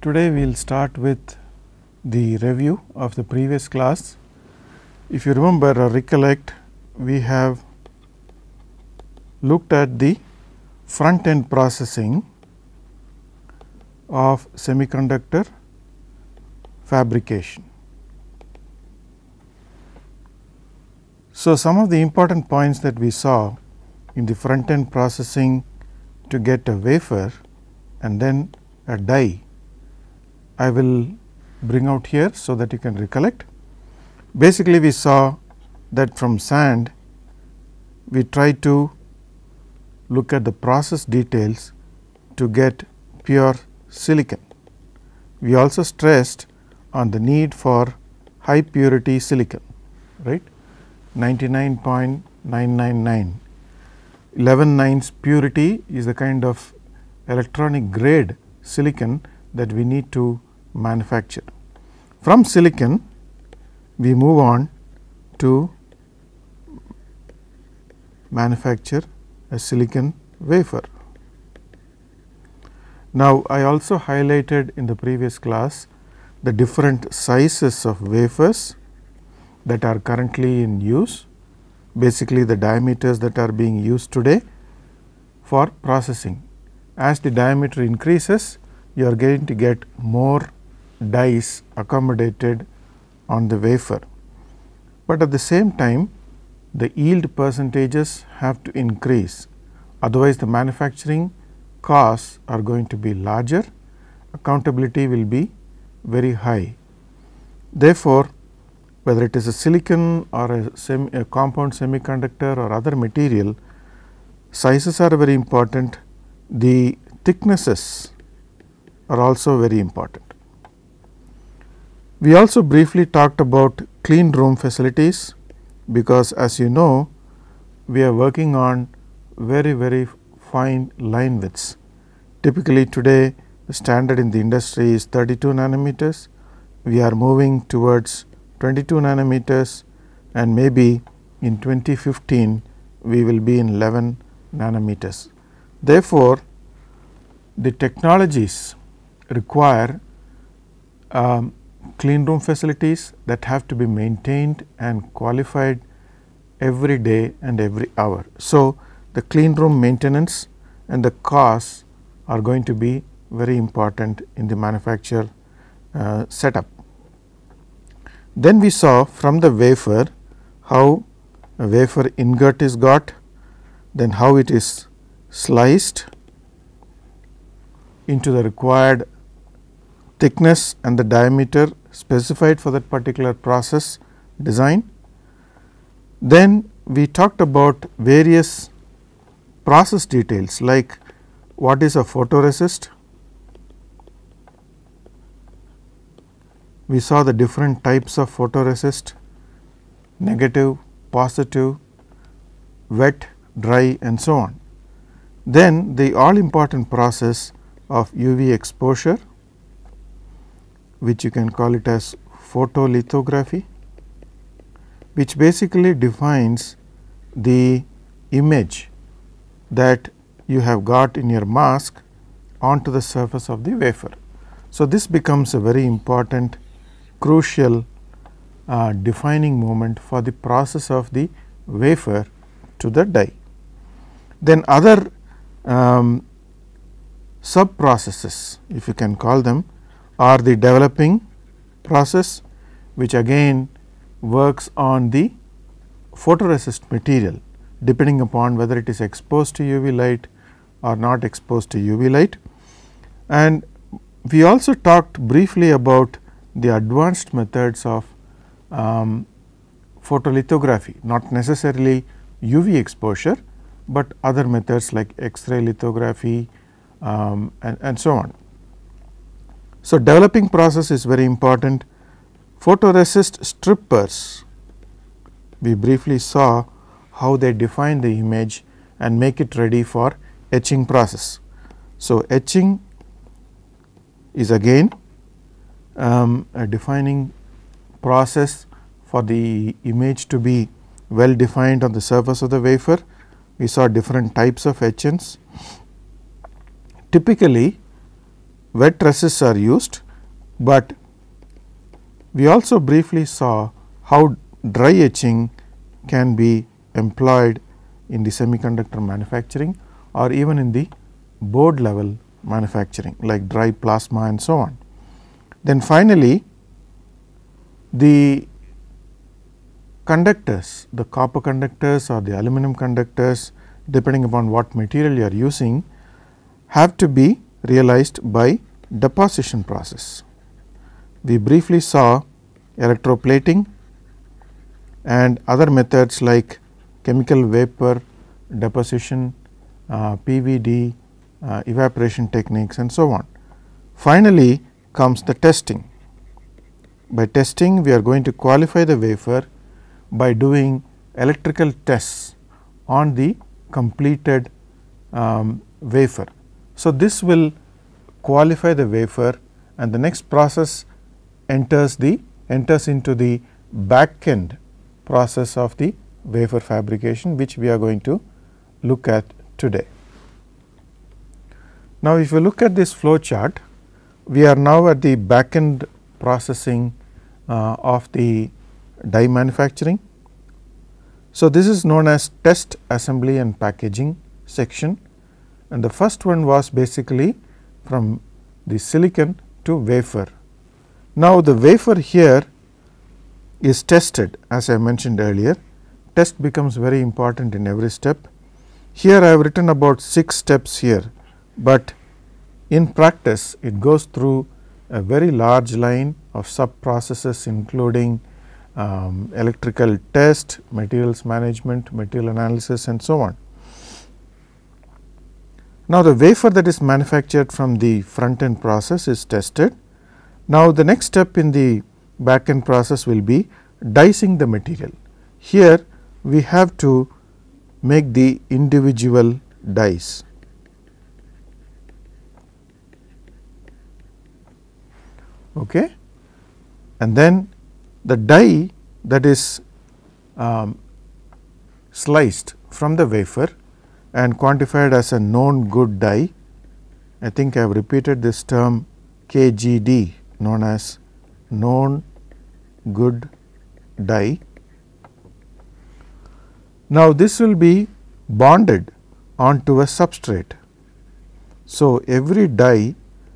Today we will start with the review of the previous class. If you remember or recollect, we have looked at the front end processing of semiconductor fabrication. So, some of the important points that we saw in the front end processing to get a wafer and then a die, I will bring out here so that you can recollect. Basically, we saw that from sand we try to look at the process details to get pure silicon. We also stressed on the need for high purity silicon, right, 99.999. 11 nines purity is the kind of electronic grade silicon that we need to manufacture. From silicon, we move on to manufacture a silicon wafer. Now, I also highlighted in the previous class the different sizes of wafers that are currently in use, basically the diameters that are being used today for processing. As the diameter increases, you are going to get more dies accommodated on the wafer, but at the same time the yield percentages have to increase, otherwise the manufacturing costs are going to be larger, accountability will be very high. Therefore, whether it is a silicon or a compound semiconductor or other material, sizes are very important. The thicknesses are also very important. We also briefly talked about clean room facilities, because as you know, we are working on very fine line widths. Typically today the standard in the industry is 32 nanometers. We are moving towards 22 nanometers, and maybe in 2015 we will be in 11 nanometers. Therefore, the technologies require clean room facilities that have to be maintained and qualified every day and every hour. So, the clean room maintenance and the costs are going to be very important in the manufacture setup. Then we saw from the wafer how a wafer ingot is got, then how it is sliced into the required thickness and the diameter specified for that particular process design. Then we talked about various process details, like what is a photoresist. We saw the different types of photoresist: negative, positive, wet, dry, and so on. Then the all important process of UV exposure, which you can call it as photolithography, which basically defines the image that you have got in your mask onto the surface of the wafer. So, this becomes a very important, crucial defining moment for the process of the wafer to the die. Then other sub processes, if you can call them, are the developing process, which again works on the photoresist material depending upon whether it is exposed to UV light or not exposed to UV light. And we also talked briefly about the advanced methods of photolithography, not necessarily UV exposure, but other methods like X-ray lithography and so on. So, developing process is very important. Photoresist strippers, we briefly saw how they define the image and make it ready for etching process. So, etching is again a defining process for the image to be well defined on the surface of the wafer. We saw different types of etchants. Typically, wet resists are used, but we also briefly saw how dry etching can be employed in the semiconductor manufacturing or even in the board level manufacturing like dry plasma and so on. Then finally, the conductors, the copper conductors or the aluminum conductors, depending upon what material you are using, have to be realized by deposition process. We briefly saw electroplating and other methods like chemical vapor deposition, PVD, evaporation techniques and so on. Finally, comes the testing. By testing, we are going to qualify the wafer by doing electrical tests on the completed wafer. So, this will qualify the wafer, and the next process enters into the back end process of the wafer fabrication, which we are going to look at today. Now, if you look at this flow chart, we are now at the back end processing of the die manufacturing. So, this is known as test, assembly and packaging section, and the first one was basically from the silicon to wafer. Now, the wafer here is tested, as I mentioned earlier. Test becomes very important in every step. Here I have written about 6 steps here, but in practice it goes through a very large line of sub processes, including electrical test, materials management, material analysis and so on. Now, the wafer that is manufactured from the front end process is tested. Now, the next step in the back end process will be dicing the material. Here we have to make the individual dies. Okay. And then the die that is sliced from the wafer and quantified as a known good die. I think I have repeated this term KGD, known as known good die. Now, this will be bonded onto a substrate. So, every die,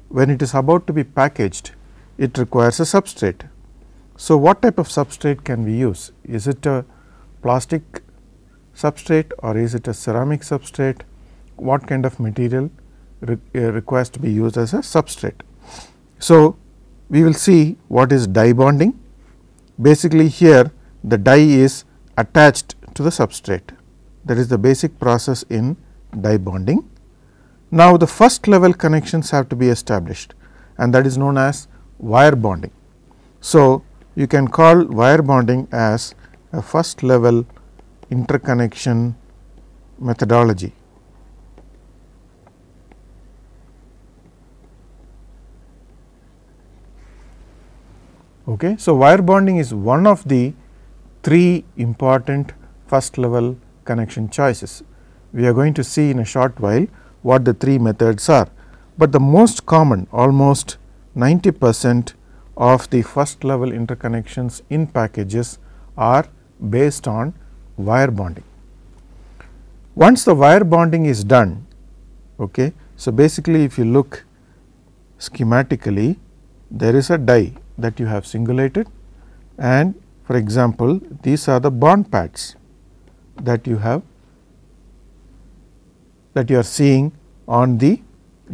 when it is about to be packaged, it requires a substrate. So, what type of substrate can we use? Is it a plastic substrate or is it a ceramic substrate? What kind of material requires to be used as a substrate? So, we will see what is die bonding. Basically, here the die is attached to the substrate. That is the basic process in die bonding. Now, the first level connections have to be established, and that is known as wire bonding. So, you can call wire bonding as a first level interconnection methodology. Okay. So, wire bonding is one of the 3 important first level connection choices. We are going to see in a short while what the 3 methods are, but the most common, almost 90% of the first level interconnections in packages are based on wire bonding. Once the wire bonding is done, okay, so basically if you look schematically, there is a die that you have singulated, and for example, these are the bond pads that you have, that you are seeing on the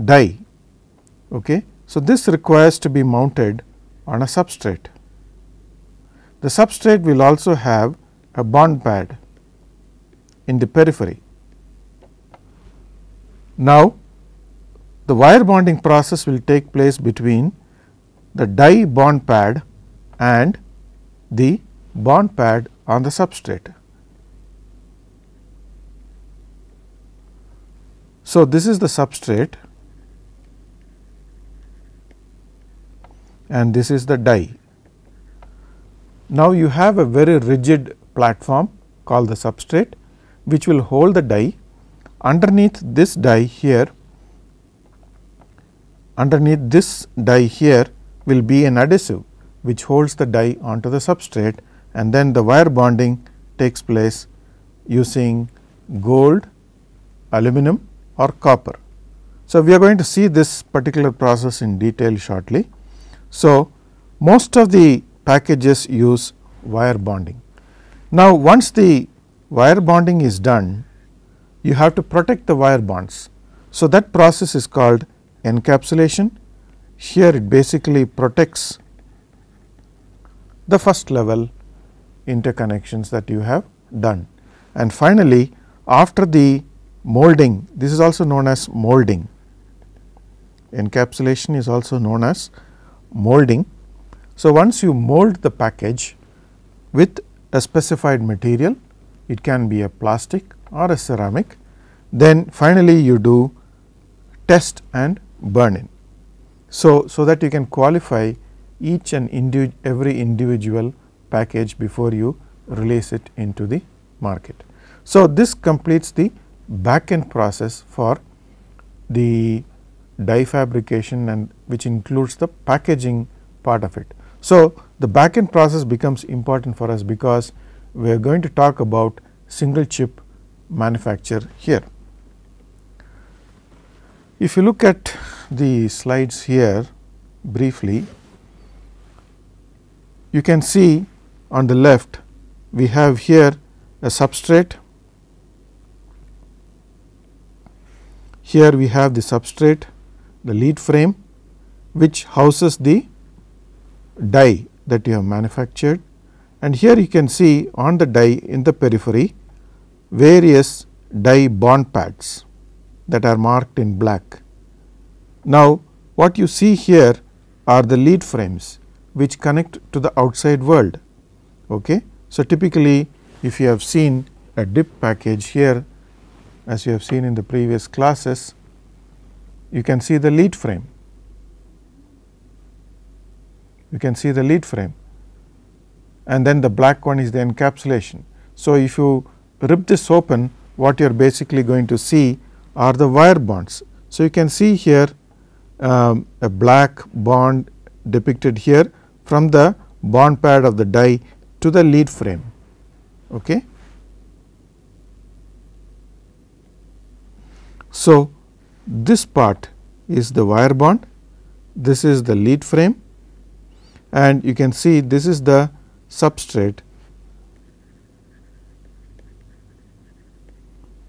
die. Okay. So, this requires to be mounted on a substrate. The substrate will also have a bond pad in the periphery. Now, the wire bonding process will take place between the die bond pad and the bond pad on the substrate. So, this is the substrate and this is the die. Now, you have a very rigid platform called the substrate, which will hold the die. Underneath this die here, underneath this die here will be an adhesive which holds the die onto the substrate, and then the wire bonding takes place using gold, aluminum or copper. So, we are going to see this particular process in detail shortly. So, most of the packages use wire bonding. Now, once the wire bonding is done, you have to protect the wire bonds. So, that process is called encapsulation. Here it basically protects the first level interconnections that you have done. And finally, after the molding, this is also known as molding. Encapsulation is also known as molding. So, once you mold the package with a specified material, it can be a plastic or a ceramic, then finally you do test and burn in. So that you can qualify each and every individual package before you release it into the market. So, this completes the back end process for the die fabrication, and which includes the packaging part of it. So, the back end process becomes important for us because we are going to talk about single chip manufacture here. If you look at the slides here briefly, you can see on the left we have here a substrate. Here we have the substrate, the lead frame which houses the die that you have manufactured, and here you can see on the die in the periphery various die bond pads that are marked in black. Now, what you see here are the lead frames which connect to the outside world. Okay. So, typically if you have seen a dip package here, as you have seen in the previous classes, you can see the lead frame. You can see the lead frame, and then the black one is the encapsulation. So, if you rip this open, what you are basically going to see are the wire bonds. So, you can see here a black bond depicted here from the bond pad of the die to the lead frame. Okay. So, this part is the wire bond, this is the lead frame, and you can see this is the substrate,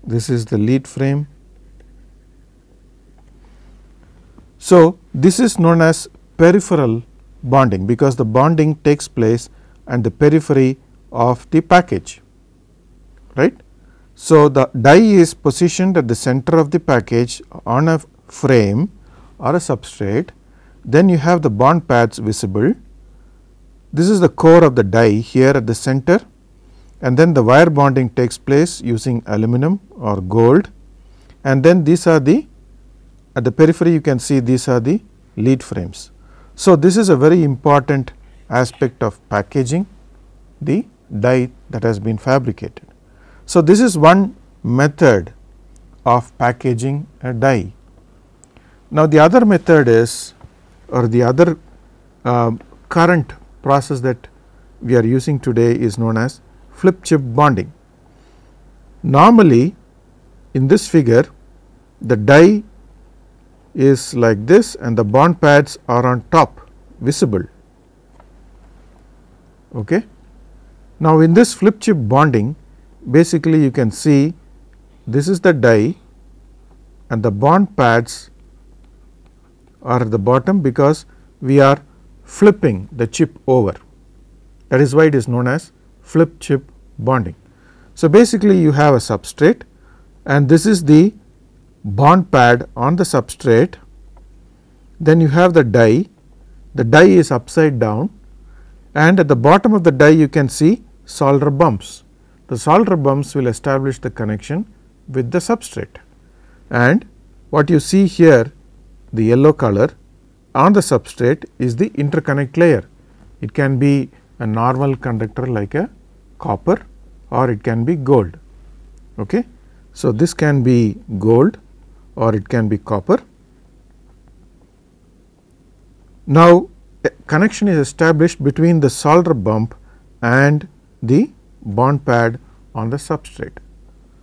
this is the lead frame. So, this is known as peripheral bonding because the bonding takes place at the periphery of the package, right. So, the die is positioned at the center of the package on a frame or a substrate, then you have the bond pads visible. This is the core of the die here at the center, and then the wire bonding takes place using aluminum or gold, and then these are the at the periphery you can see these are the lead frames. So, this is a very important aspect of packaging the die that has been fabricated. So, this is one method of packaging a die. Now, the other method is, or the other current process that we are using today is known as flip chip bonding. Normally, in this figure the die is like this and the bond pads are on top visible. Okay. Now, in this flip chip bonding, basically you can see this is the die and the bond pads are at the bottom because we are flipping the chip over. That is why it is known as flip chip bonding. So, basically you have a substrate and this is the bond pad on the substrate, then you have the die is upside down, and at the bottom of the die you can see solder bumps. The solder bumps will establish the connection with the substrate, and what you see here, the yellow color on the substrate is the interconnect layer. It can be a normal conductor like a copper or it can be gold. Okay. So, this can be gold or it can be copper. Now, a connection is established between the solder bump and the bond pad on the substrate.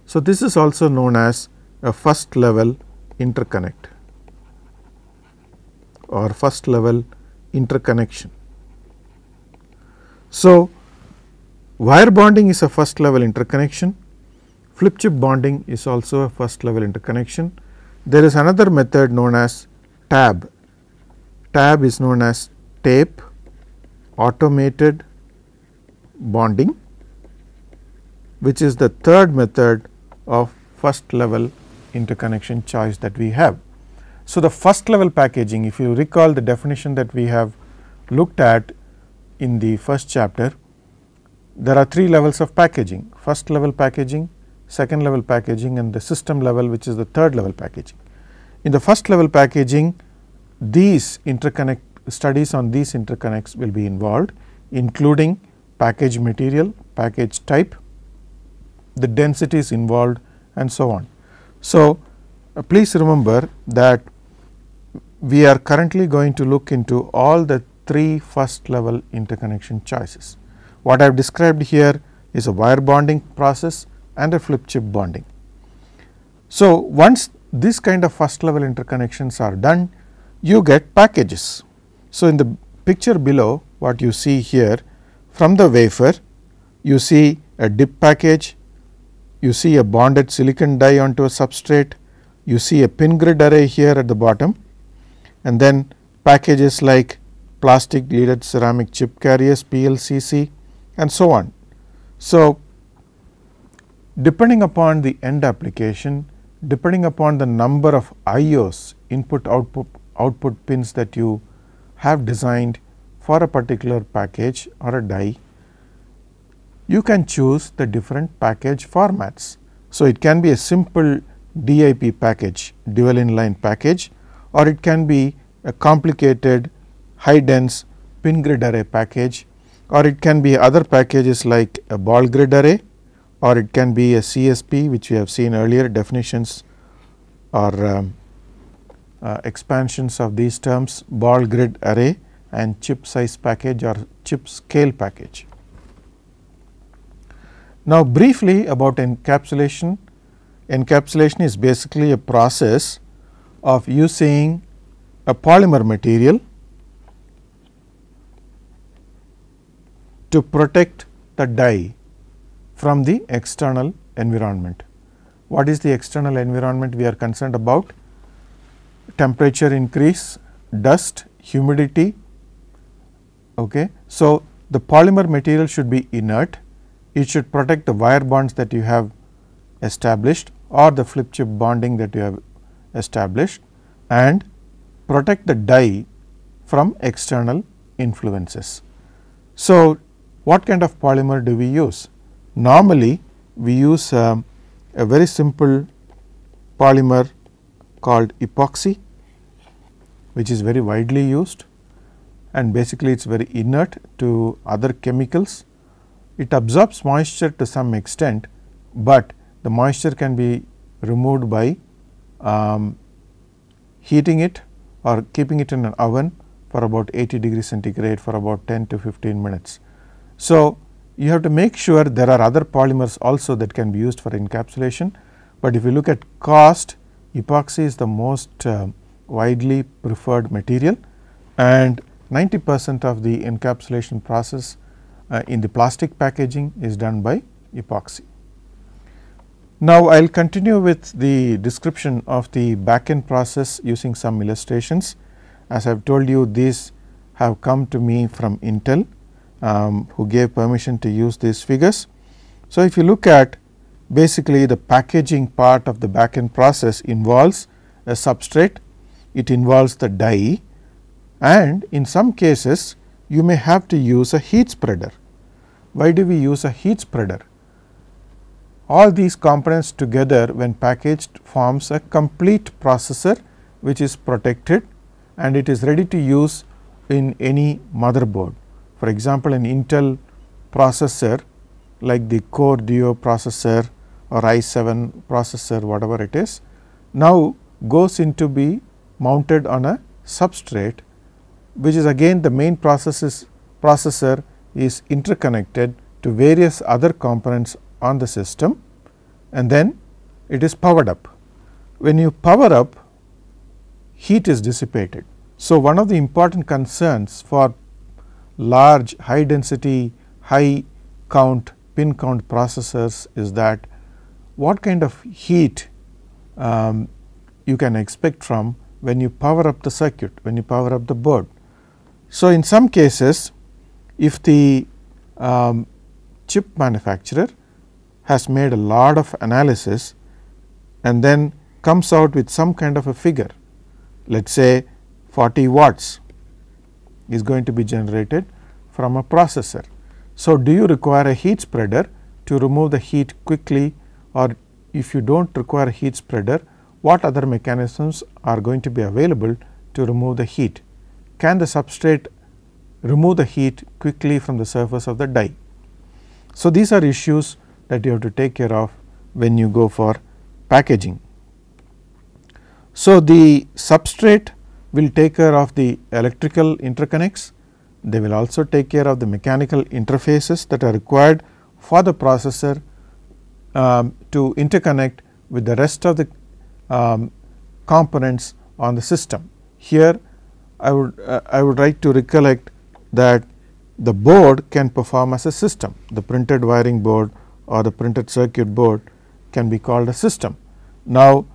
So, this is also known as a first level interconnect or first level interconnection. So, wire bonding is a first level interconnection, flip chip bonding is also a first level interconnection. There is another method known as TAB. TAB is known as tape automated bonding, which is the third method of first level interconnection choice that we have. So, the first level packaging, if you recall the definition that we have looked at in the first chapter, there are three levels of packaging: first level packaging, second level packaging and the system level, which is the third level packaging. In the first level packaging, these interconnect studies on these interconnects will be involved, including package material, package type, the densities involved and so on. So, please remember that we are currently going to look into all the three first level interconnection choices. What I have described here is a wire bonding process and a flip chip bonding. So, once this kind of first level interconnections are done, you get packages. So, in the picture below, what you see here, from the wafer you see a dip package, you see a bonded silicon die onto a substrate, you see a pin grid array here at the bottom, and then packages like plastic leaded ceramic chip carriers, PLCC and so on. So, depending upon the end application, depending upon the number of IOs, input output pins that you have designed for a particular package or a die, you can choose the different package formats. So, it can be a simple DIP package, dual inline package, or it can be a complicated high dense pin grid array package, or it can be other packages like a ball grid array, or it can be a CSP, which we have seen earlier, definitions or expansions of these terms, ball grid array and chip size package or chip scale package. Now, briefly about encapsulation. Encapsulation is basically a process of using a polymer material to protect the die from the external environment. What is the external environment we are concerned about? Temperature increase, dust, humidity. Okay. So, the polymer material should be inert, it should protect the wire bonds that you have established or the flip chip bonding that you have established, and protect the die from external influences. So, what kind of polymer do we use? Normally, we use a very simple polymer called epoxy, which is very widely used, and basically it is very inert to other chemicals. It absorbs moisture to some extent, but the moisture can be removed by heating it or keeping it in an oven for about 80 degrees centigrade for about 10 to 15 minutes. So, you have to make sure there are other polymers also that can be used for encapsulation, but if you look at cost, epoxy is the most widely preferred material, and 90% of the encapsulation process in the plastic packaging is done by epoxy. Now, I will continue with the description of the back end process using some illustrations. As I have told you, these have come to me from Intel, who gave permission to use these figures. So, if you look at basically the packaging part of the back end process involves a substrate, it involves the die, and in some cases you may have to use a heat spreader. Why do we use a heat spreader? All these components together when packaged forms a complete processor which is protected and it is ready to use in any motherboard. For example, an Intel processor like the Core Duo processor or i7 processor, whatever it is, now goes into be mounted on a substrate which is again the main processor is interconnected to various other components on the system, and then it is powered up. When you power up, heat is dissipated. So, one of the important concerns for large high density, high count pin count processors is that what kind of heat you can expect from when you power up the circuit, when you power up the board. So, in some cases, if the chip manufacturer has made a lot of analysis and then comes out with some kind of a figure, let us say 40 watts is going to be generated from a processor. So, do you require a heat spreader to remove the heat quickly, or if you do not require a heat spreader, what other mechanisms are going to be available to remove the heat? Can the substrate remove the heat quickly from the surface of the die? So, these are issues that you have to take care of when you go for packaging. So, the substrate will take care of the electrical interconnects. They will also take care of the mechanical interfaces that are required for the processor to interconnect with the rest of the components on the system. Here I would like to recollect that the board can perform as a system. The printed wiring board or the printed circuit board can be called a system. Now,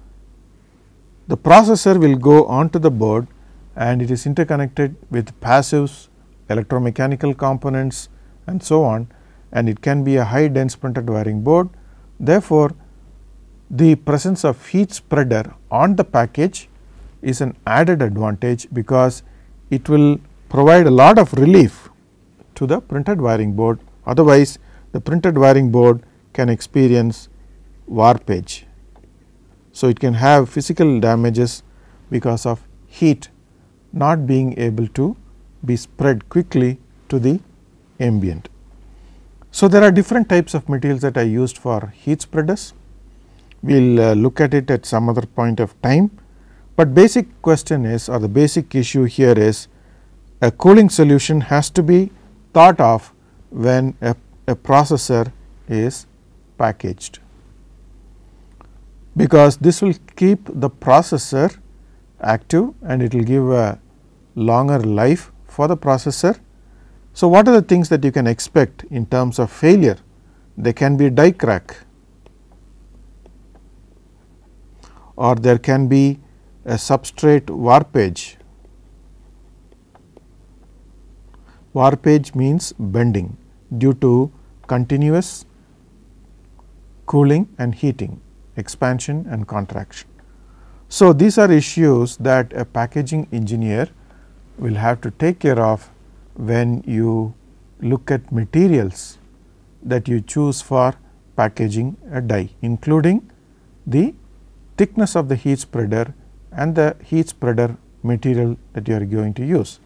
the processor will go onto the board and it is interconnected with passives, electromechanical components and so on, and it can be a high dense printed wiring board. Therefore, the presence of heat spreader on the package is an added advantage, because it will provide a lot of relief to the printed wiring board. Otherwise, the printed wiring board can experience warpage. So, it can have physical damages because of heat not being able to be spread quickly to the ambient. So, there are different types of materials that are used for heat spreaders. We will look at it at some other point of time, but basic question is, or the basic issue here is, a cooling solution has to be thought of when a processor is packaged, because this will keep the processor active and it will give a longer life for the processor. So, what are the things that you can expect in terms of failure? There can be die crack, or there can be a substrate warpage. Warpage means bending due to continuous cooling and heating, expansion and contraction. So, these are issues that a packaging engineer will have to take care of when you look at materials that you choose for packaging a die, including the thickness of the heat spreader and the heat spreader material that you are going to use.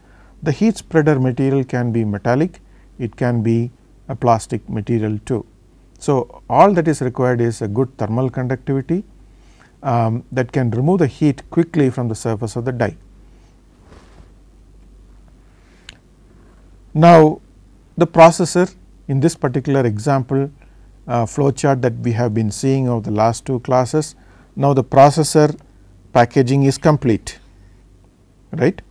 The heat spreader material can be metallic, it can be a plastic material too. So, all that is required is a good thermal conductivity that can remove the heat quickly from the surface of the die. Now, the processor in this particular example flow chart that we have been seeing over the last two classes. Now, the processor packaging is complete, right.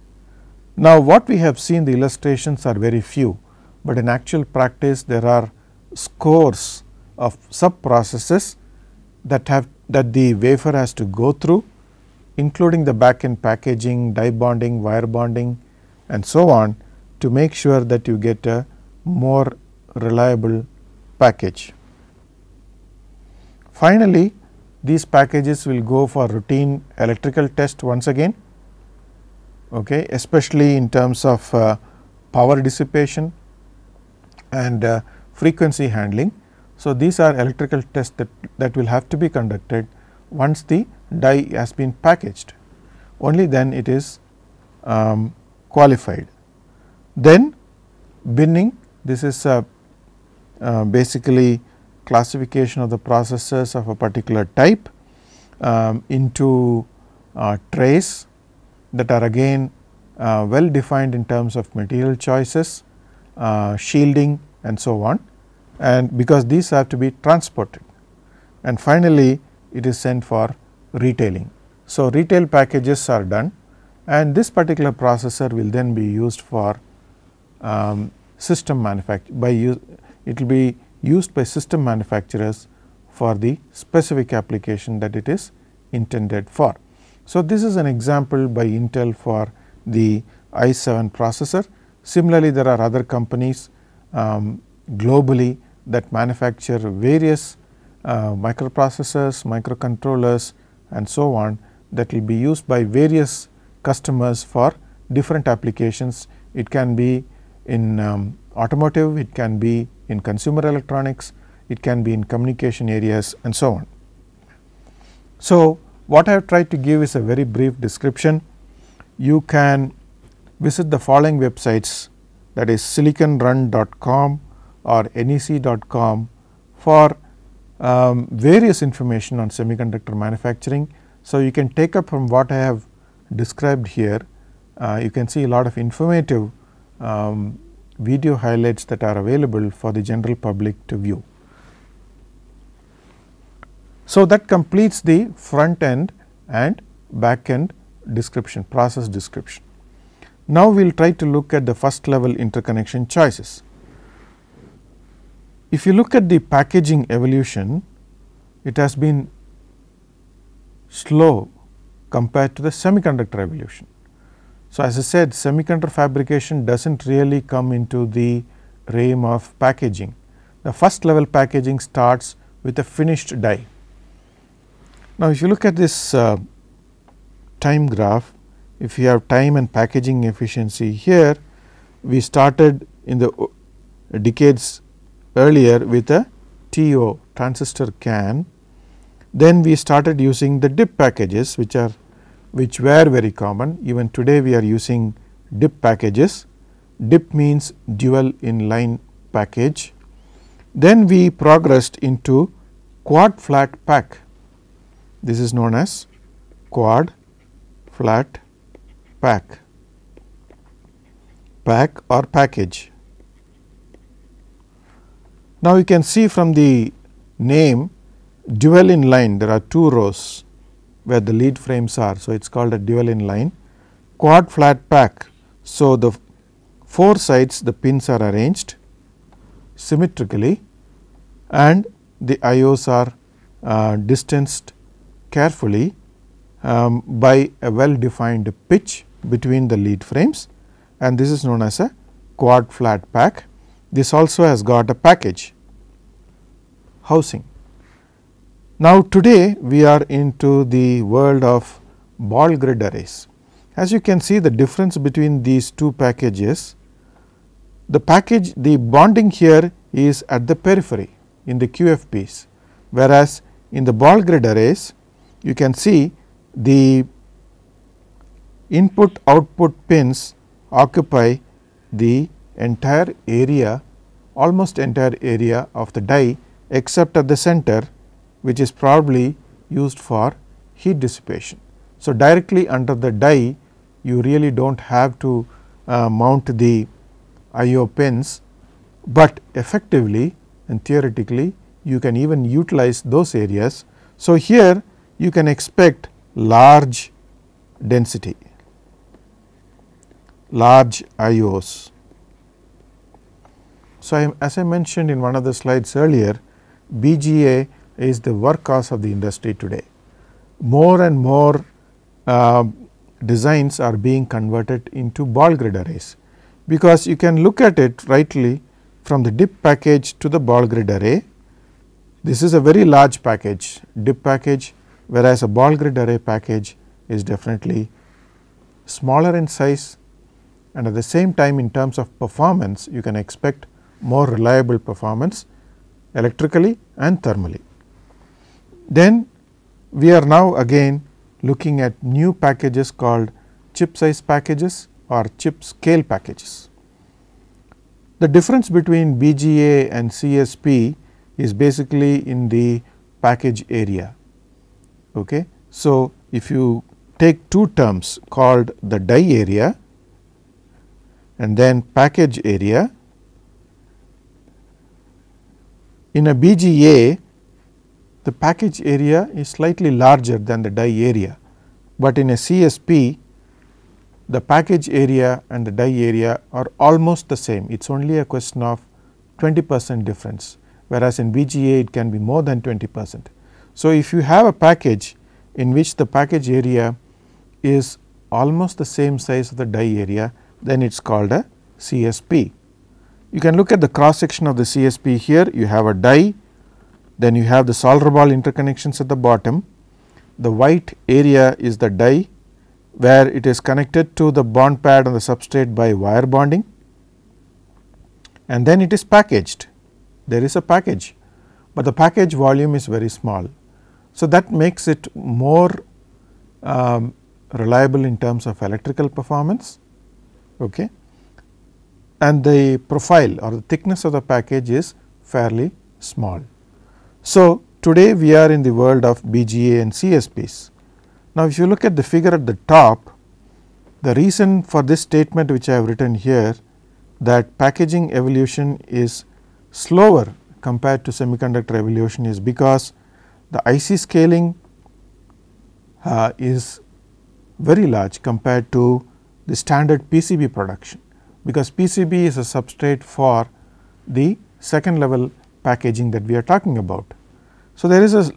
Now, what we have seen, the illustrations are very few, but in actual practice there are scores of sub processes that the wafer has to go through, including the back end packaging, die bonding, wire bonding and so on, to make sure that you get a more reliable package. Finally, these packages will go for routine electrical test once again, okay, especially in terms of power dissipation and frequency handling. So, these are electrical tests that will have to be conducted once the die has been packaged, only then it is qualified. Then binning, this is basically classification of the processors of a particular type into trays that are again well defined in terms of material choices, shielding and so on, and because these have to be transported, and finally, it is sent for retailing. So, retail packages are done, and this particular processor will then be used for system manufacture it will be used by system manufacturers for the specific application that it is intended for. So, this is an example by Intel for the i7 processor. Similarly, there are other companies globally that manufacture various microprocessors, microcontrollers and so on, that will be used by various customers for different applications. It can be in automotive, it can be in consumer electronics, it can be in communication areas and so on. So, what I have tried to give is a very brief description. You can visit the following websites, that is siliconrun.com or nec.com for various information on semiconductor manufacturing. So, you can take up from what I have described here. You can see a lot of informative video highlights that are available for the general public to view. So, that completes the front end and back end description, process description. Now, we will try to look at the first level interconnection choices. If you look at the packaging evolution, it has been slow compared to the semiconductor evolution. So, as I said, semiconductor fabrication does not really come into the realm of packaging. The first level packaging starts with a finished die. Now, if you look at this time graph, if you have time and packaging efficiency here, we started in the decades earlier with a TO, transistor can. Then we started using the dip packages, which were very common. Even today we are using dip packages. Dip means dual inline package. Then we progressed into quad flat pack. This is known as quad flat pack or package. Now, you can see from the name dual inline, there are 2 rows where the lead frames are. So, it is called a dual inline. Quad flat pack. So, the 4 sides the pins are arranged symmetrically and the IOs are distanced carefully by a well defined pitch between the lead frames, and this is known as a quad flat pack. This also has got a package housing. Now, today we are into the world of ball grid arrays. As you can see, the difference between these 2 packages, the bonding here is at the periphery in the QFPs, whereas in the ball grid arrays you can see the input output pins occupy the entire area, almost entire area of the die, except at the center, which is probably used for heat dissipation. So, directly under the die you really do not have to mount the IO pins, but effectively and theoretically you can even utilize those areas. So, here you can expect large density, large IOs. So, as I mentioned in one of the slides earlier, BGA is the workhorse of the industry today. More and more designs are being converted into ball grid arrays, because you can look at it rightly from the dip package to the ball grid array. This is a very large package, dip package, whereas a ball grid array package is definitely smaller in size, and at the same time in terms of performance you can expect more reliable performance electrically and thermally. Then we are now again looking at new packages called chip size packages or chip scale packages. The difference between BGA and CSP is basically in the package area. Okay. So, if you take 2 terms called the die area and then package area. In a BGA, the package area is slightly larger than the die area, but in a CSP the package area and the die area are almost the same. It is only a question of 20% difference, whereas in BGA it can be more than 20%. So, if you have a package in which the package area is almost the same size of the die area, then it is called a CSP. You can look at the cross section of the CSP here. You have a die, then you have the solder ball interconnections at the bottom. The white area is the die where it is connected to the bond pad on the substrate by wire bonding, and then it is packaged. There is a package, but the package volume is very small. So, that makes it more reliable in terms of electrical performance, okay, and the profile or the thickness of the package is fairly small. So, today we are in the world of BGA and CSPs. Now, if you look at the figure at the top, the reason for this statement which I have written here, that packaging evolution is slower compared to semiconductor evolution, is because the IC scaling is very large compared to the standard PCB production, because PCB is a substrate for the second level packaging that we are talking about. So, there is a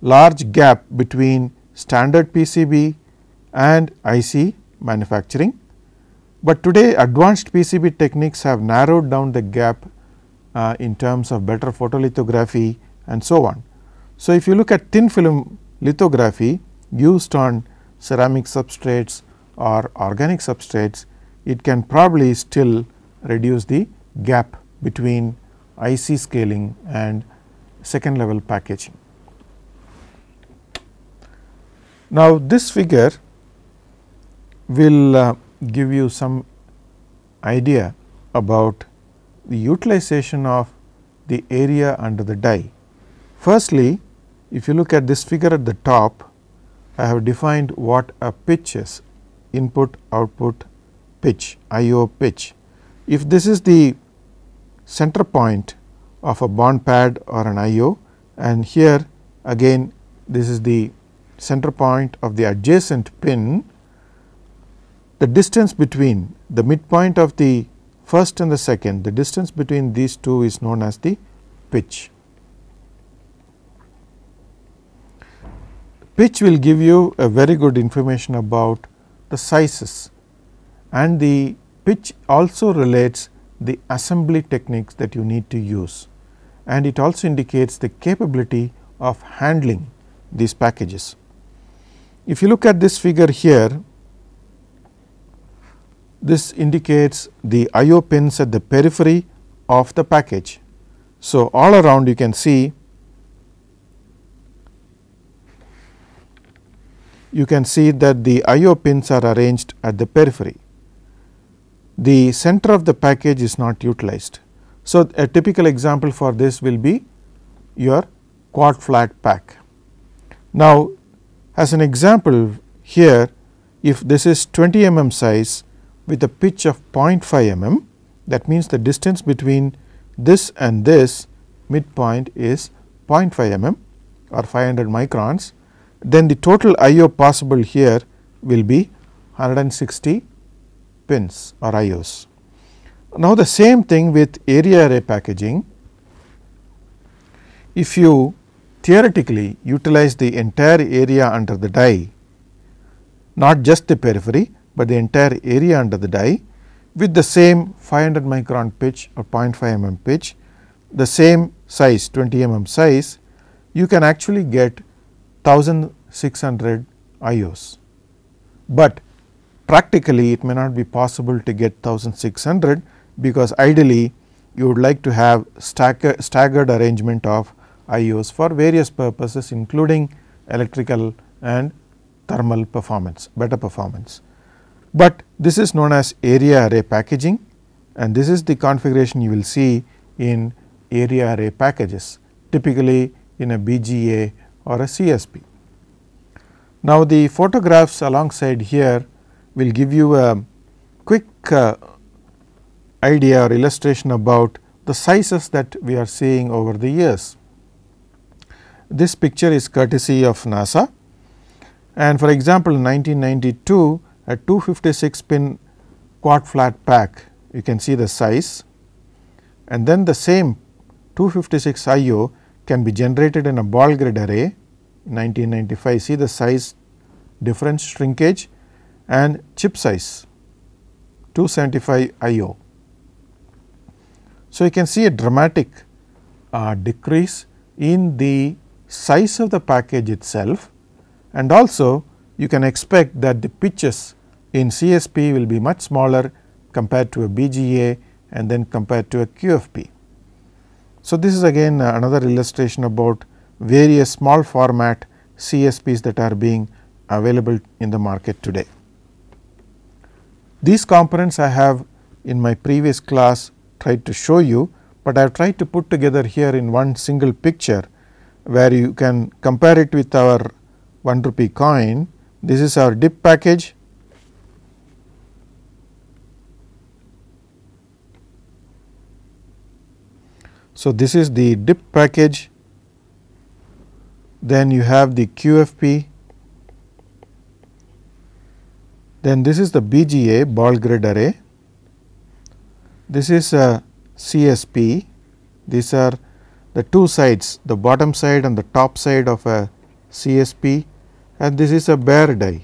large gap between standard PCB and IC manufacturing, but today advanced PCB techniques have narrowed down the gap in terms of better photolithography and so on. So, if you look at thin film lithography used on ceramic substrates or organic substrates, it can probably still reduce the gap between IC scaling and second level packaging. Now, this figure will give you some idea about the utilization of the area under the die. Firstly, if you look at this figure at the top, I have defined what a pitch is: input output pitch, IO pitch. If this is the center point of a bond pad or an IO, and here again this is the center point of the adjacent pin, the distance between the midpoint of the first and the second, the distance between these two is known as the pitch. Pitch will give you a very good information about the sizes, and the pitch also relates the assembly techniques that you need to use, and it also indicates the capability of handling these packages. If you look at this figure here, this indicates the IO pins at the periphery of the package. So, all around you can see that the IO pins are arranged at the periphery. The center of the package is not utilized. So, a typical example for this will be your quad flat pack. Now, as an example here, if this is 20 mm size with a pitch of 0.5 mm, that means the distance between this and this midpoint is 0.5 mm or 500 microns, then the total IO possible here will be 160 pins or IOs. Now, the same thing with area array packaging. If you theoretically utilize the entire area under the die, not just the periphery, but the entire area under the die with the same 500 micron pitch or 0.5 mm pitch, the same size 20 mm size, you can actually get 1600 IOs. But practically it may not be possible to get 1600, because ideally you would like to have staggered arrangement of IOs for various purposes, including electrical and thermal performance, better performance. But this is known as area array packaging, and this is the configuration you will see in area array packages, typically in a BGA or a CSP. Now, the photographs alongside here will give you a quick idea or illustration about the sizes that we are seeing over the years. This picture is courtesy of NASA, and for example, in 1992 a 256 pin quad flat pack, you can see the size, and then the same 256 IO can be generated in a ball grid array in 1995. See the size difference, shrinkage and chip size 275 IO. So, you can see a dramatic decrease in the size of the package itself, and also you can expect that the pitches in CSP will be much smaller compared to a BGA and then compared to a QFP. So, this is again another illustration about various small format CSPs that are being available in the market today. These components I have in my previous class tried to show you, but I have tried to put together here in one single picture where you can compare it with our 1 rupee coin. This is our dip package. So, this is the dip package, then you have the QFP, then this is the BGA ball grid array, this is a CSP, these are the two sides, the bottom side and the top side of a CSP, and this is a bare die.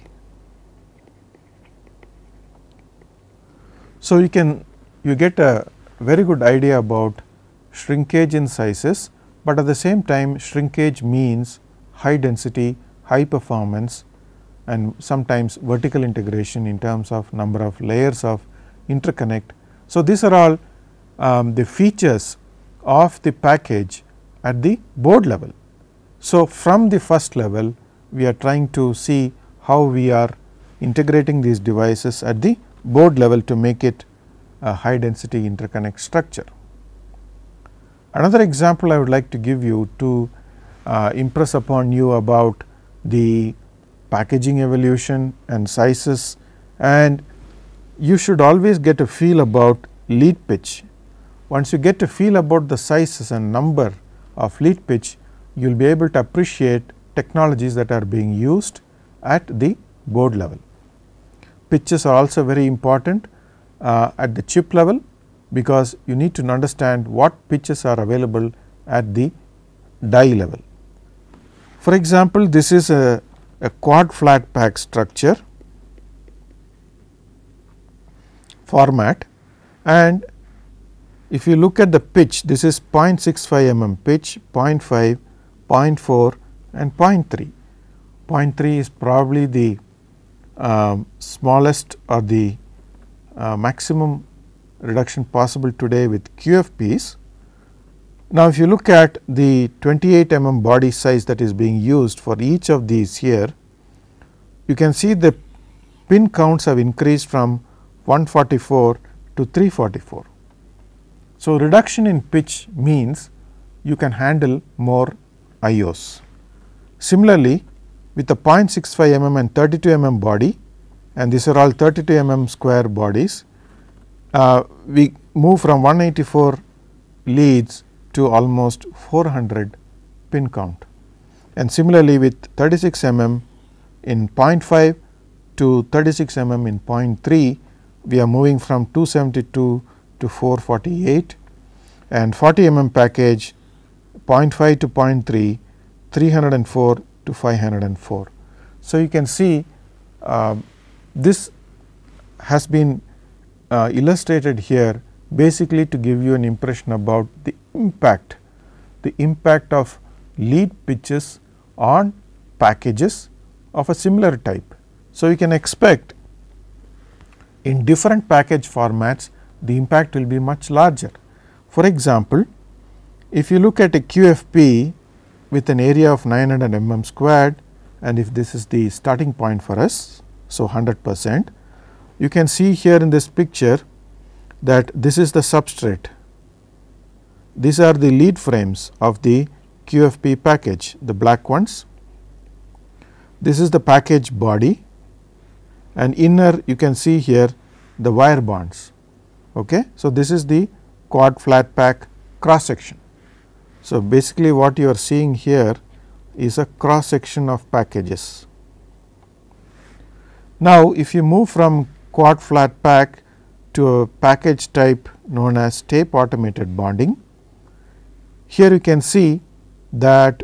So, you get a very good idea about shrinkage in sizes, but at the same time shrinkage means high density, high performance and sometimes vertical integration in terms of number of layers of interconnect. So, these are all the features of the package at the board level. So, from the first level we are trying to see how we are integrating these devices at the board level to make it a high density interconnect structure. Another example I would like to give you to impress upon you about the packaging evolution and sizes, and you should always get a feel about lead pitch. Once you get a feel about the sizes and number of lead pitch, you will be able to appreciate technologies that are being used at the board level. Pitches are also very important at the chip level, because you need to understand what pitches are available at the die level. For example, this is a quad flat pack structure format, and if you look at the pitch, this is 0.65 mm pitch, 0.5, 0.4 and 0.3. 0.3 is probably the smallest or the maximum reduction possible today with QFPs. Now, if you look at the 28 mm body size that is being used for each of these here, you can see the pin counts have increased from 144 to 344. So, reduction in pitch means you can handle more IOs. Similarly, with the 0.65 mm and 32 mm body, and these are all 32 mm square bodies, we move from 184 leads to almost 400 pin count, and similarly with 36 mm in 0.5 to 36 mm in 0.3, we are moving from 272 to 448, and 40 mm package 0.5 to 0.3, 304 to 504. So, you can see this has been illustrated here basically to give you an impression about the impact of lead pitches on packages of a similar type. So, you can expect in different package formats the impact will be much larger. For example, if you look at a QFP with an area of 900 mm squared, and if this is the starting point for us, so 100%, you can see here in this picture that this is the substrate. These are the lead frames of the QFP package, the black ones. This is the package body, and inner you can see here the wire bonds. Okay. So, this is the quad flat pack cross section. So, basically what you are seeing here is a cross section of packages. Now, if you move from quad flat pack to a package type known as tape automated bonding, here you can see that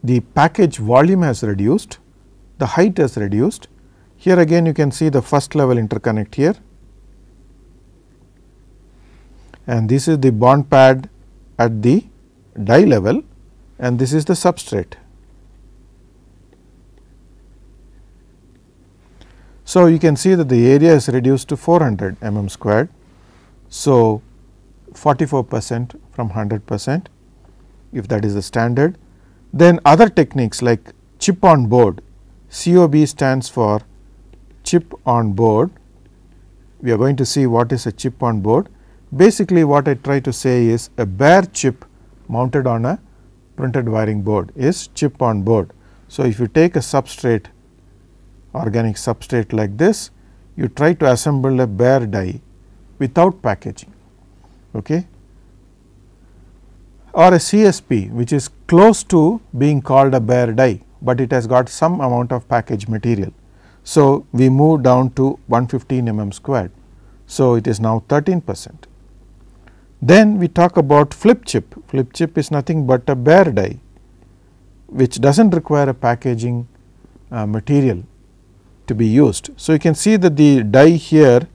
the package volume has reduced, the height has reduced. Here again you can see the first level interconnect here, and this is the bond pad at the die level, and this is the substrate. So, you can see that the area is reduced to 400 mm squared. So, 44% from 100%, if that is the standard. Then other techniques like chip on board, COB stands for chip on board. We are going to see what is a chip on board. Basically what I try to say is a bare chip mounted on a printed wiring board is chip on board. So, if you take a substrate, organic substrate like this, you try to assemble a bare die without packaging, okay, or a CSP which is close to being called a bare die, but it has got some amount of package material. So, we move down to 115 mm squared. So, it is now 13%. Then we talk about flip chip. Flip chip is nothing but a bare die which does not require a packaging material to be used. So, you can see that the die here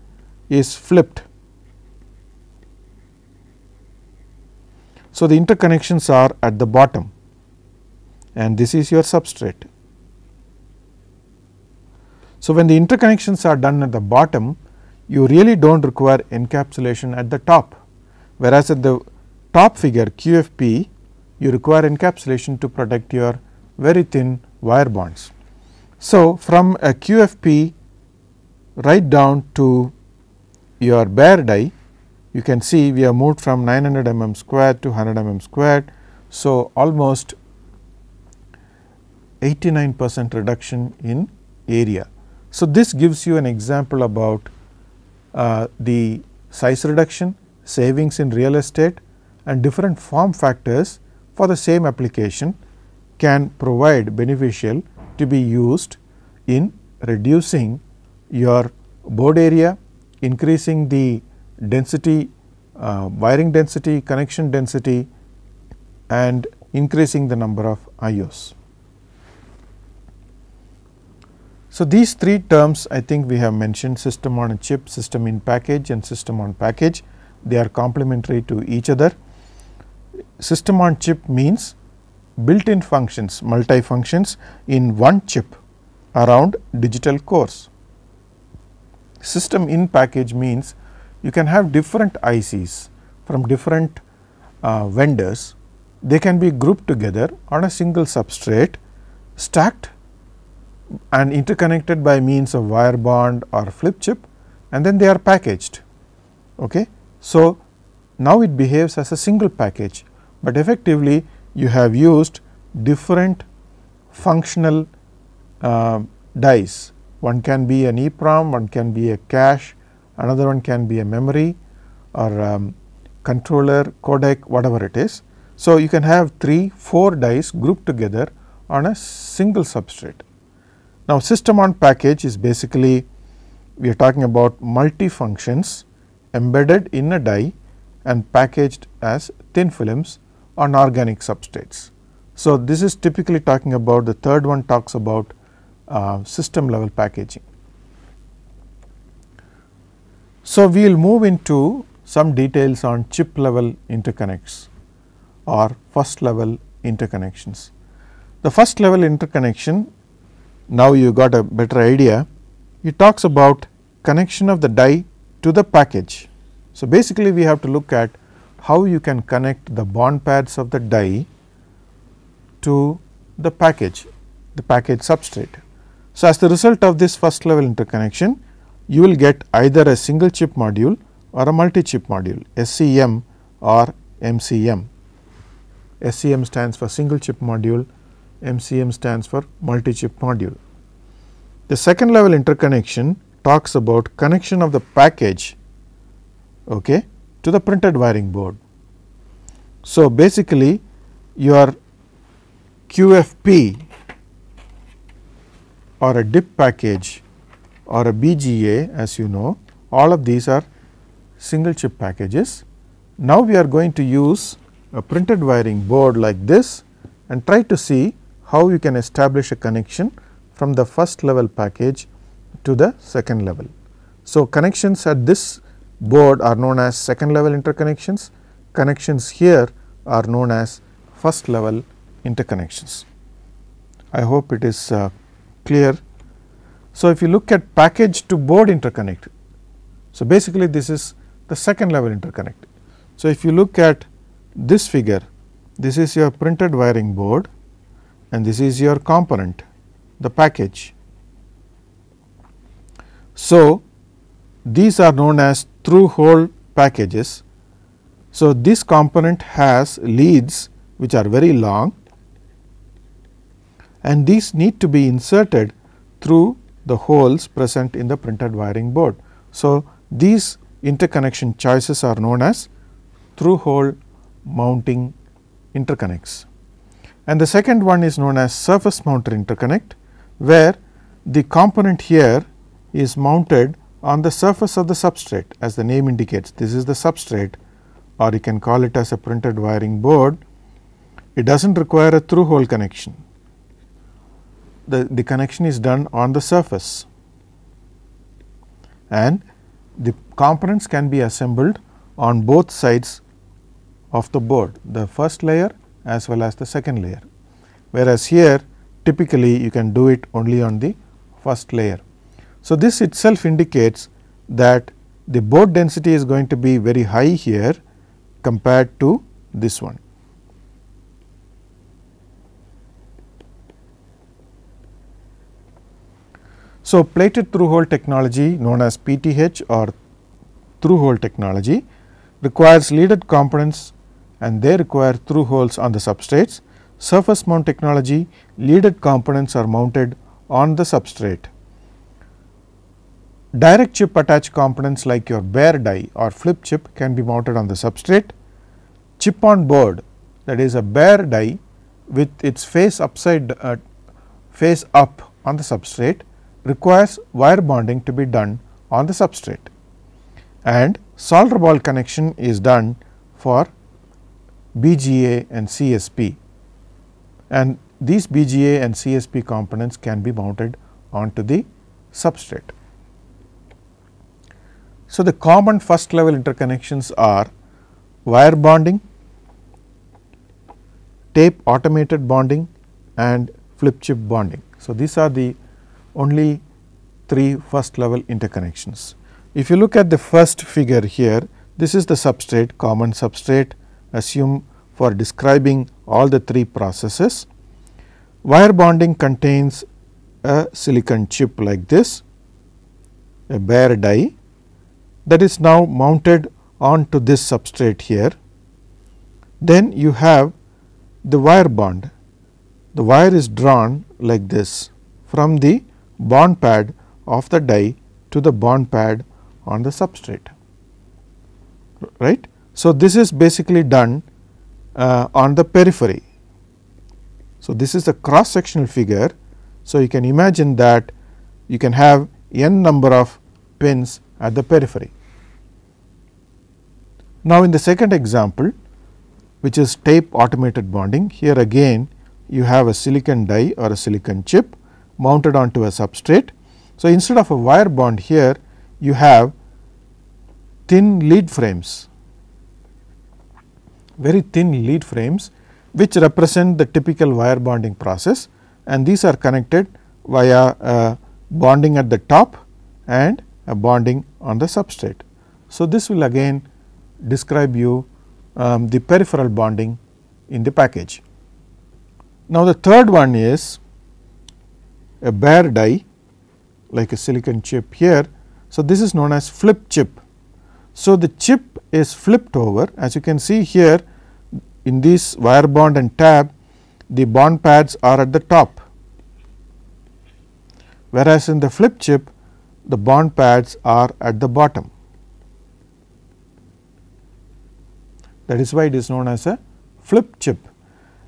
is flipped. So, the interconnections are at the bottom, and this is your substrate. So, when the interconnections are done at the bottom, you really do not require encapsulation at the top, whereas at the top figure QFP you require encapsulation to protect your very thin wire bonds. So, from a QFP right down to your bare die, you can see we have moved from 900 mm squared to 100 mm squared. So, almost 89% reduction in area. So, this gives you an example about the size reduction, savings in real estate, and different form factors for the same application can provide beneficial to be used in reducing your board area, increasing the density, wiring density, connection density, and increasing the number of IOs. So, these three terms I think we have mentioned: system on a chip, system in package, and system on package. They are complementary to each other. System on chip means built-in functions, multi-functions in one chip around digital cores. System in package means you can have different ICs from different vendors. They can be grouped together on a single substrate, stacked and interconnected by means of wire bond or flip chip, and then they are packaged. Okay. So, now it behaves as a single package, but effectively you have used different functional dies. One can be an EEPROM, one can be a cache, another one can be a memory or controller, codec, whatever it is. So, you can have 3-4 dies grouped together on a single substrate. Now, system on package is basically we are talking about multi functions embedded in a die and packaged as thin films on organic substrates. So, this is typically talking about, the third one talks about system level packaging. So, we will move into some details on chip level interconnects or first level interconnections. The first level interconnection, now you got a better idea, it talks about connection of the die to the package. So, basically we have to look at how you can connect the bond pads of the die to the package substrate. So, as the result of this first level interconnection, you will get either a single chip module or a multi chip module, SCM or MCM. SCM stands for single chip module, MCM stands for multi chip module. The second level interconnection talks about connection of the package okay, to the printed wiring board. So, basically your QFP or a dip package or a BGA, as you know, all of these are single chip packages. Now, we are going to use a printed wiring board like this and try to see how you can establish a connection from the first level package to the second level. So, connections at this board are known as second level interconnections, connections here are known as first level interconnections. I hope it is clear. So, if you look at package to board interconnect, so basically this is the second level interconnect. So, if you look at this figure, this is your printed wiring board and this is your component, the package. So, these are known as through hole packages. So, this component has leads which are very long and these need to be inserted through the holes present in the printed wiring board. So, these interconnection choices are known as through hole mounting interconnects. And the second one is known as surface mounted interconnect, where the component here is mounted on the surface of the substrate, as the name indicates. This is the substrate, or you can call it as a printed wiring board. It does not require a through hole connection. The connection is done on the surface, and the components can be assembled on both sides of the board, the first layer as well as the second layer, whereas here typically you can do it only on the first layer. So, this itself indicates that the board density is going to be very high here compared to this one. So, plated through hole technology known as PTH or through hole technology requires leaded components and they require through holes on the substrates. Surface mount technology, leaded components are mounted on the substrate. Direct chip attached components like your bare die or flip chip can be mounted on the substrate. Chip on board, that is a bare die with its face face up on the substrate, requires wire bonding to be done on the substrate, and solder ball connection is done for BGA and CSP, and these BGA and CSP components can be mounted onto the substrate. So, the common first level interconnections are wire bonding, tape automated bonding and flip chip bonding. So, these are the only 3 first level interconnections. If you look at the first figure here, this is the substrate, common substrate assumed for describing all the 3 processes. Wire bonding contains a silicon chip like this, a bare die that is now mounted onto this substrate here. Then you have the wire bond. The wire is drawn like this from the bond pad of the die to the bond pad on the substrate, right. So, this is basically done on the periphery. So, this is a cross sectional figure. So, you can imagine that you can have n number of pins at the periphery. Now, in the second example, which is tape automated bonding, here again you have a silicon die or a silicon chip mounted onto a substrate. So, instead of a wire bond here, you have thin lead frames, very thin lead frames which represent the typical wire bonding process, and these are connected via bonding at the top and a bonding on the substrate. So, this will again describe you the peripheral bonding in the package. Now, the third one is a bare die like a silicon chip here. So, this is known as flip chip. So, the chip is flipped over, as you can see here in this wire bond and tab, the bond pads are at the top, whereas in the flip chip the bond pads are at the bottom. That is why it is known as a flip chip,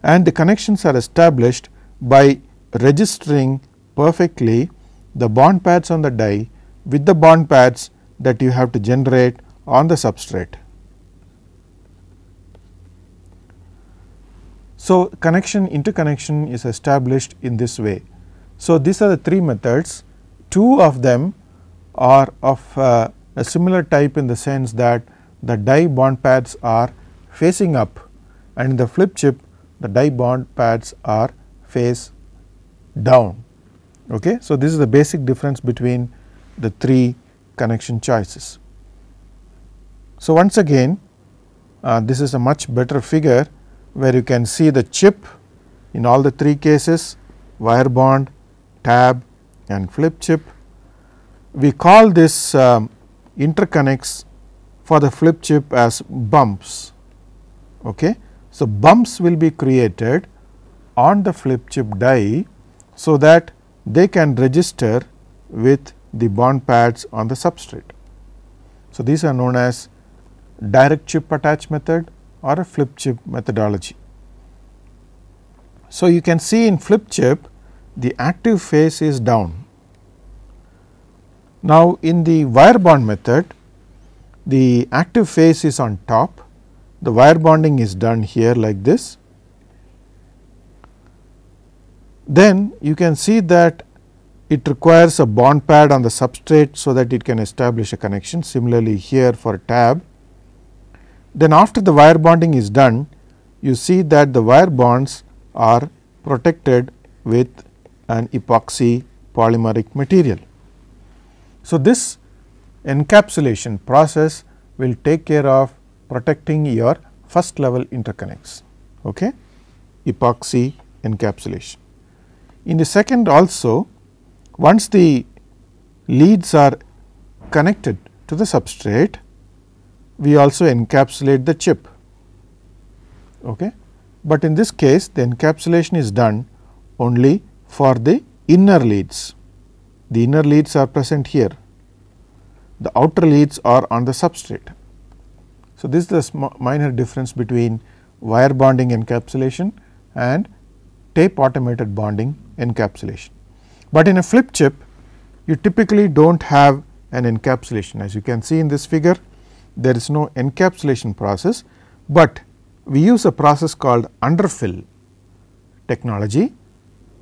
and the connections are established by registering perfectly the bond pads on the die with the bond pads that you have to generate on the substrate. So, interconnection is established in this way. So, these are the three methods. Two of them are of a similar type in the sense that the die bond pads are facing up, and in the flip chip the die bond pads are face down. Okay. So, this is the basic difference between the three connection choices. So, once again this is a much better figure where you can see the chip in all the three cases: wire bond, tab and flip chip. We call this interconnects for the flip chip as bumps. Okay. So, bumps will be created on the flip chip die, so that they can register with the bond pads on the substrate. So, these are known as direct chip attach method or a flip chip methodology. So, you can see in flip chip the active phase is down. Now, in the wire bond method, the active phase is on top, the wire bonding is done here like this. Then you can see that it requires a bond pad on the substrate, so that it can establish a connection. Similarly, here for tab. Then after the wire bonding is done, you see that the wire bonds are protected with an epoxy polymeric material. So, this encapsulation process will take care of protecting your first level interconnects, okay? Epoxy encapsulation. In the second also, once the leads are connected to the substrate, we also encapsulate the chip, okay? But in this case the encapsulation is done only for the inner leads. The inner leads are present here, the outer leads are on the substrate. So, this is the minor difference between wire bonding encapsulation and tape automated bonding encapsulation. But in a flip chip, you typically do not have an encapsulation. As you can see in this figure, there is no encapsulation process, but we use a process called underfill technology,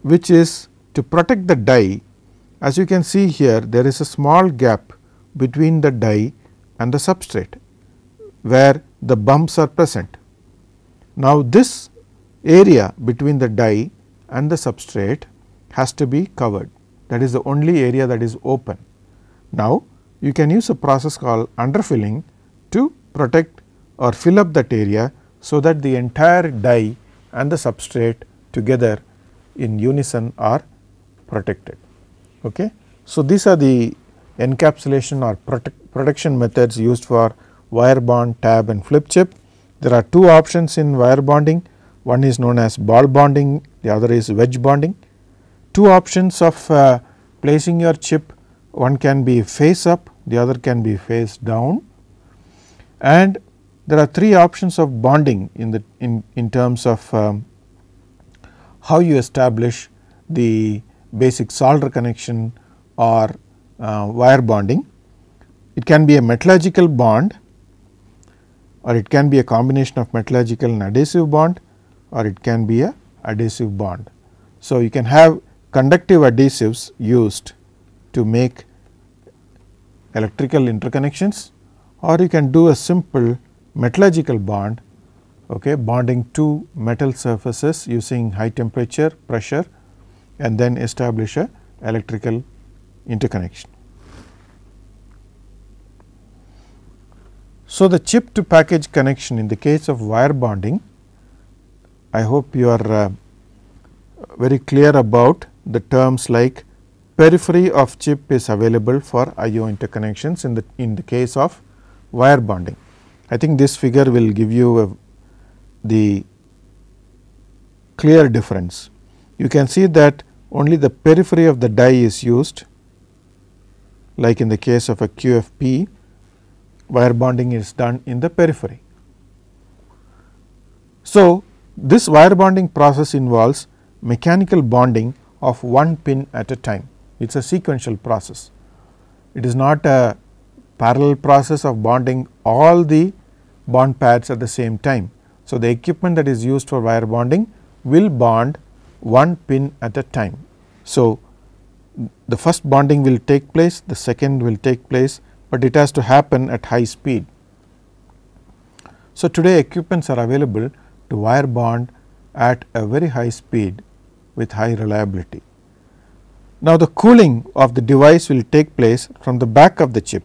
which is to protect the die. As you can see here, there is a small gap between the die and the substrate, where the bumps are present. Now, this area between the die and the substrate has to be covered, that is the only area that is open. Now, you can use a process called underfilling to protect or fill up that area, so that the entire die and the substrate together in unison are protected. Okay. So, these are the encapsulation or protection methods used for wire bond, tab and flip chip. There are two options in wire bonding. One is known as ball bonding, the other is wedge bonding. Two options of placing your chip, one can be face up, the other can be face down, and there are three options of bonding in terms of how you establish the basic solder connection or wire bonding. It can be a metallurgical bond, or it can be a combination of metallurgical and adhesive bond, or it can be a adhesive bond. So, you can have conductive adhesives used to make electrical interconnections, or you can do a simple metallurgical bond, okay, bonding two metal surfaces using high temperature, pressure, and then establish a electrical interconnection. So, the chip to package connection in the case of wire bonding, I hope you are very clear about the terms like periphery of chip is available for I/O interconnections in the case of wire bonding. I think this figure will give you the clear difference. You can see that only the periphery of the die is used, like in the case of a QFP, wire bonding is done in the periphery. So, this wire bonding process involves mechanical bonding of one pin at a time. It is a sequential process. It is not a parallel process of bonding all the bond pads at the same time. So, the equipment that is used for wire bonding will bond one pin at a time. So, the first bonding will take place, the second will take place, but it has to happen at high speed. So, today equipments are available to wire bond at a very high speed with high reliability. Now, the cooling of the device will take place from the back of the chip.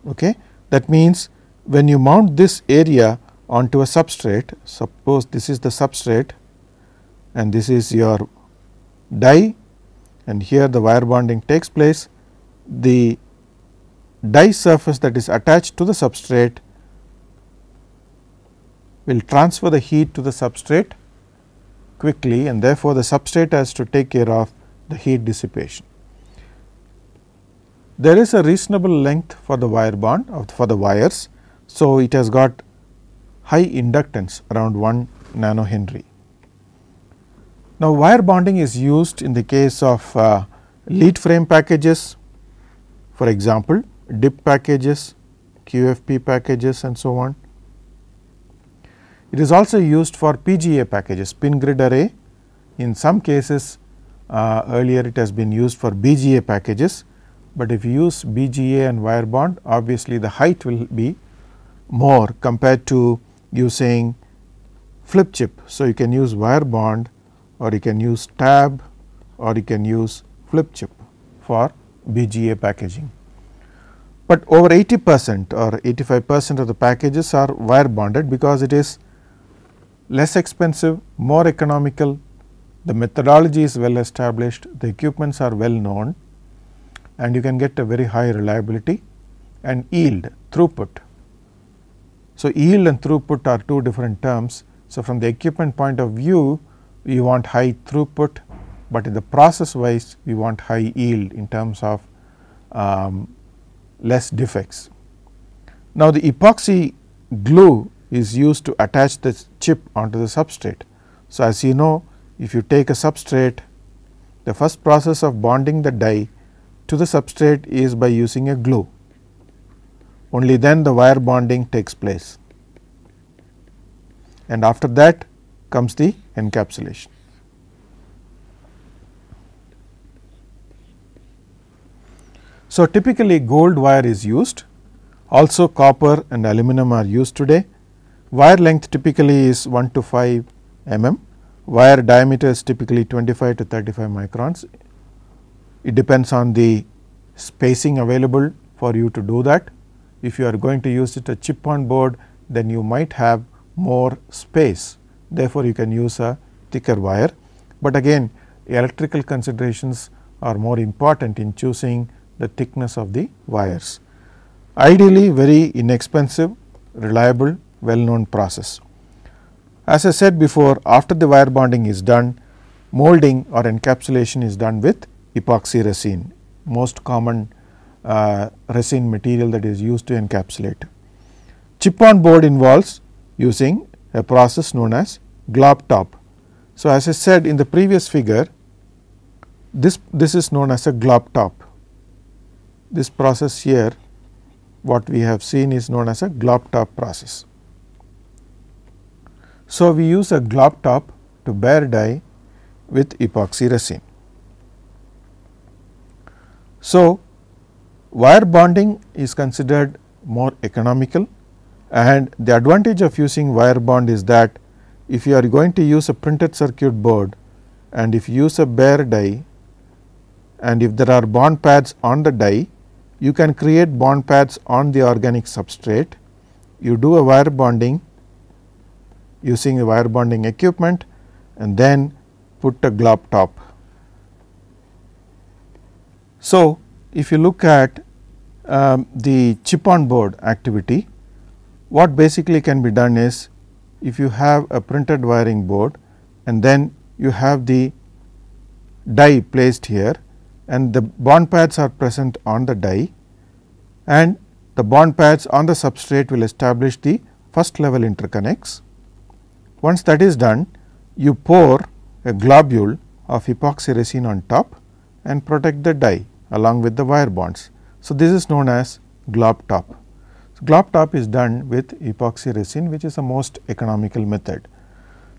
Okay. That means, when you mount this area onto a substrate, suppose this is the substrate and this is your die, and here the wire bonding takes place, the die surface that is attached to the substrate will transfer the heat to the substrate quickly, and therefore, the substrate has to take care of the heat dissipation. There is a reasonable length for the wire bond for the wires. So, it has got high inductance around 1 nanohenry. Now, wire bonding is used in the case of lead frame packages, for example, DIP packages, QFP packages and so on. It is also used for PGA packages, pin grid array. In some cases earlier it has been used for BGA packages, but if you use BGA and wire bond, obviously the height will be more compared to using flip chip. So, you can use wire bond, or you can use tab, or you can use flip chip for BGA packaging. But over 80% or 85% of the packages are wire bonded, because it is less expensive, more economical, the methodology is well established, the equipments are well known, and you can get a very high reliability and yield, throughput. So, yield and throughput are two different terms. So, from the equipment point of view, you want high throughput, but in the process wise we want high yield in terms of less defects. Now, the epoxy glue is used to attach the chip onto the substrate. So, as you know, if you take a substrate, the first process of bonding the die to the substrate is by using a glue. Only then the wire bonding takes place, and after that comes the encapsulation. So, typically gold wire is used, also copper and aluminum are used today. Wire length typically is 1 to 5 mm, wire diameter is typically 25 to 35 microns. It depends on the spacing available for you to do that. If you are going to use it a chip on board, then you might have more space, therefore, you can use a thicker wire. But again, electrical considerations are more important in choosing the thickness of the wires. Ideally, very inexpensive, reliable, well known process. As I said before, after the wire bonding is done, molding or encapsulation is done with epoxy resin, most common resin material that is used to encapsulate. Chip on board involves using a process known as glob top. So, as I said in the previous figure, this is known as a glob top. This process here, what we have seen, is known as a glob top process. So, we use a glob top to bare die with epoxy resin. So, wire bonding is considered more economical, and the advantage of using wire bond is that if you are going to use a printed circuit board and if you use a bare die, and if there are bond pads on the die, you can create bond pads on the organic substrate. You do a wire bonding using a wire bonding equipment and then put a glob top. So, if you look at the chip on board activity, what basically can be done is, if you have a printed wiring board and then you have the die placed here and the bond pads are present on the die, and the bond pads on the substrate will establish the first level interconnects. Once that is done, you pour a globule of epoxy resin on top and protect the die along with the wire bonds. So, this is known as glob top. So, glob top is done with epoxy resin, which is the most economical method.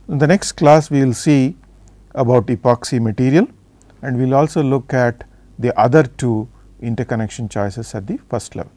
In the next class, we will see about epoxy material, and we will also look at the other two interconnection choices at the first level.